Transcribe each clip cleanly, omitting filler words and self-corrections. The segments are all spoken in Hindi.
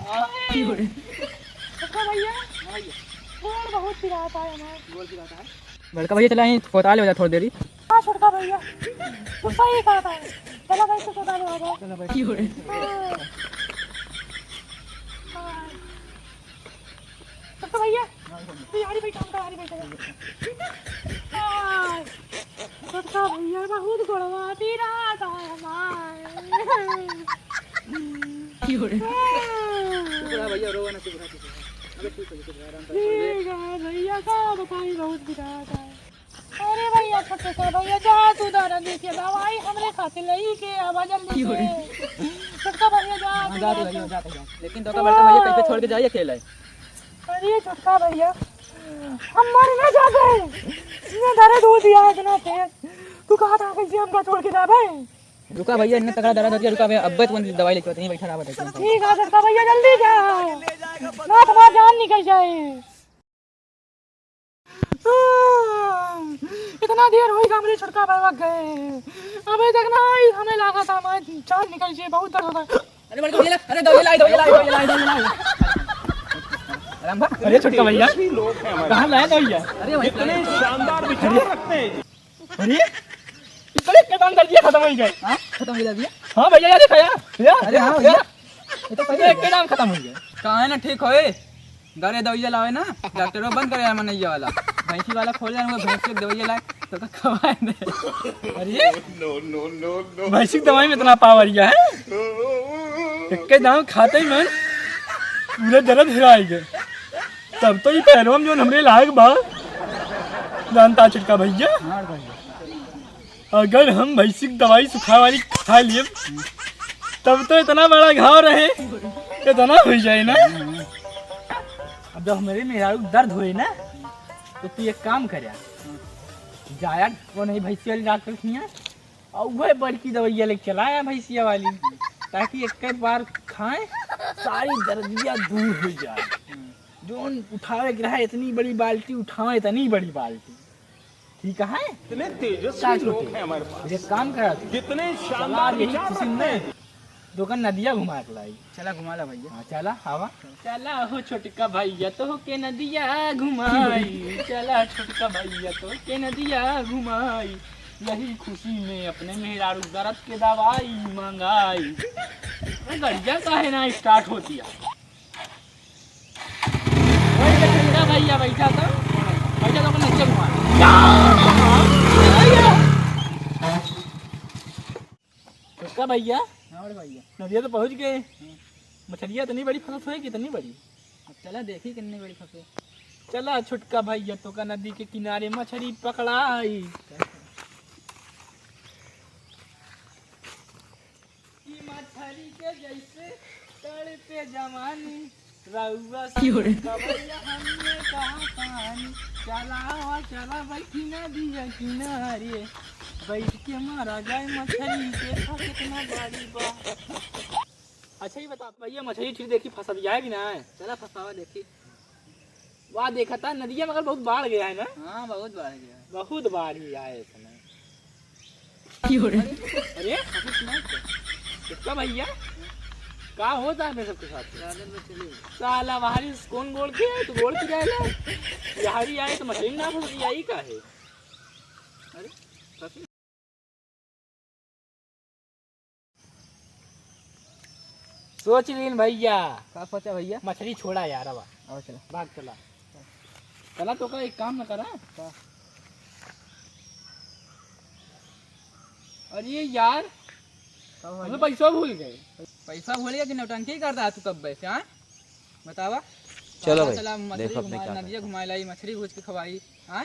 भैया गोड़ बहुत पिराता है हमारा। गोड़ पिराता है बड़का भैया चला यहीं अस्पताल हो जा थोड़ी देरी। हाँ छोटका भैया तू सही कहता है। चला भाई तो अस्पताल हो जाओ। चलो भाई। छोटका भैया तू यारी भाई काम कर यारी भाई छोटका भैया बहुत गोड़वा पिराता है हमारा। भैया रोवा ना, चुप रहा। अबे ठीक है आराम से। ठीक है भैया का बताई बहुत पिराता है। अरे भैया छोटे से भैया जा तू दाना दे के दवाई हमरे खाते लई के आवा जल्दी से। छोटका भैया जा जाते भैया जाते जाओ, लेकिन तो बड़का भैया कहीं पे छोड़ के जाइए अकेले। अरे छोटका भैया हम मर ना जाते इतने दर्द हो दिया है इतना तेज। तू कहा था कैसे हमका छोड़ के जाबे। रुका भैया, इतना तगड़ा दर्द हो गया। रुका भैया, अब्बे तुम दवाई लेके आते हैं, बैठा रहा बताइए। ठीक है छोटका भैया जल्दी जा ना तुम्हारा जान निकल जाए। इतना देर हुई हमरे छोटका भैया गए अबे तक ना हमें लगा था मैं जान निकल जाए। बहुत दर्द होता है। अरे बड़का भैया, अरे दवाई लाई आराम बा। अरे छोटका भैया कहां लाए दवाई? अरे कितने शानदार विचार रखते हैं। अरे इतने कदम कर दिया, खत्म हो गए। हां खत्म हो गया। हां भैया यार दिखाया भैया। अरे हां भैया ये तो पहले एक कदम खत्म हो गया। कहां है ना ठीक होए गरे दवाई लावे ना, डॉक्टरों बंद करे मनैया वाला भैंसी वाला खोल जाए। भैंस के दवाई लाए तो खवाए दे। अरे नो भैंसी दवाई में इतना पावर है। एक दाम खाते ही मैं पूरे दर्द हिलाई गए। तब तो ये पैरों में जो हमरे लायक बा जानता छोटका भैया। अगर हम भैंसी की दवाई सुखा वाली खा लिए तब तो इतना बड़ा घाव रहे इतना हो जाए ना। अब जब मेरे मेहरारू दर्द हुए ना तो तू एक काम कर जाया वो नहीं भैंसी वाली डॉक्टर खिया और वह बड़की दवाइया लेके चलाया भैंसिया वाली, ताकि एक बार खाएं सारी दर्दियाँ दूर हो जाए। जो उठावे गिरा है इतनी बड़ी बाल्टी उठावे, इतनी बड़ी बाल्टी। ठीक है इतने तेजस्वी लोग हैं हमारे पास। एक काम करा कितने शानदार विचार रखते हैं। दुकान नदिया घुमा के लाई। चला घुमा ला भैया। हाँ चला हवा चला हो छोटका भैया तो के नदिया घुमाई। चला छोटका भैया तो के नदिया घुमाई। यही खुशी में अपने मेहरारू दर्द के दवाई मंगाई। गड़िया काहे ना स्टार्ट होती है। भैया बैठा था भैया तो नदिया घुमा छोटका भैया। भैया नदिया तो पहुंच गए। मछलियाँ इतनी बड़ी फंस हुई कितनी बड़ी। अब चला देखी कितनी बड़ी फंसे। चला छोटका भैया तो का नदी के किनारे मछली पकड़ाई। मछली के जैसे तड़पे जवानी रउआ हमने कहा पानी। चला बैठी नदिया किनारे बैठ के मारा जाए मछली के कितना बड़ी बा। अच्छा ही बता भैया मछली ठीक देखी फंस जाएगी ना। चला फंसावा देखी। वहाँ देखा था नदिया मगर बहुत बाढ़ गया है ना। हाँ बहुत बाढ़ गया, बहुत बाढ़ ही आए समय। अरे कितना भैया क्या होता है मेरे सबके साथ। साला बाहरी कौन बोल के तू बोल के जाएगा बिहारी आए तो मछली ना फंस आई का है। अरे सोच लीन भैया क्या सोचा भैया। मछली छोड़ा यार अब और चला भाग चला चला तो का एक काम न करा। अरे यार हमें पैसा भूल गए। पैसा भूल गया कि नौटंकी करता है तू कब वैसे। हाँ बतावा। चलो भाई चला देखो अपने क्या नदिया घुमाई लाई मछली भूज के खवाई। हाँ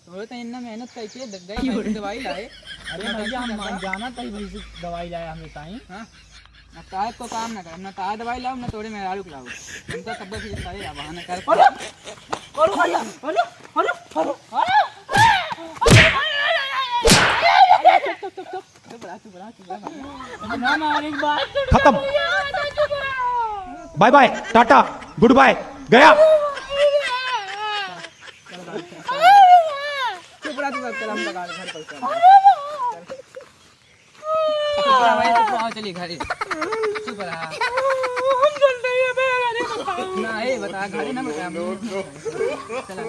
थोड़े तो इतना मेहनत करके गई दवाई लाए। अरे भैया हम जाना था भैंसी दवाई लाया हमेशा ही। हाँ ना ताए तो काम ना कर ना ताए दवाई लाओ ना तोड़े मेहरारू लाओ। हम तो तब फिर सारे बहाना कर। अरे भैया अरे अरे खत्म। Bye bye tata goodbye गया। चलिए घर चुप रहा। नहीं बता घरे ना बता चला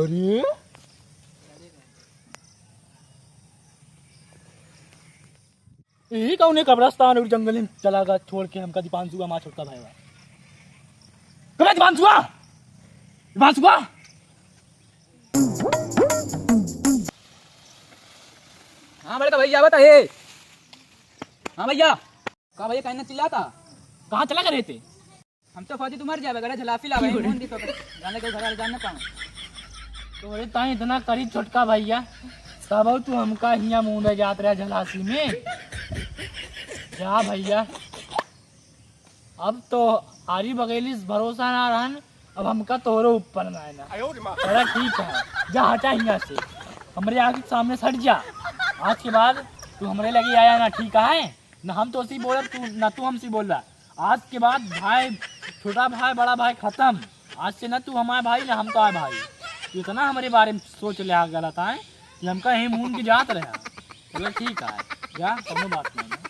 अरे यही कौन कब्रस्तान और जंगल में चला गया छोड़ के हमका दीपांशु का माँ छोटका भाई कब दीपांशुआ दीपांशुआ हाँ बड़े का भैया बता ये हाँ भैया कहाँ भैया कहना चिल्लाता कहाँ चला गए थे हम तो फौजी तुम्हार जावे गड़े झलाफी लावे कौन दिखो जाने के घर वाले जानना पाऊँ तो अरे ता इतना करी छोटका भैया तब तू हमका हिया मुंह में जात रहा झलासी में जा भैया अब तो आरी बगेली भरोसा ना रहन अब हमका तोरो ऊपर ना आना अरे ठीक है जा हटा हिया से हमरे आगे सामने सट जा आज के बाद तू हमरे लगे आया ना ठीक है ना हम तो उसी बोल तू ना तू हमसे बोल रहा आज के बाद भाई छोटा भाई बड़ा भाई खत्म आज से ना तू हमारे भाई ना हम तो आए भाई तू इतना हमारे बारे में सोच लिया गलत है कि हमका यही मुंह की जात रहे चलो ठीक है जा कोनो बात नहीं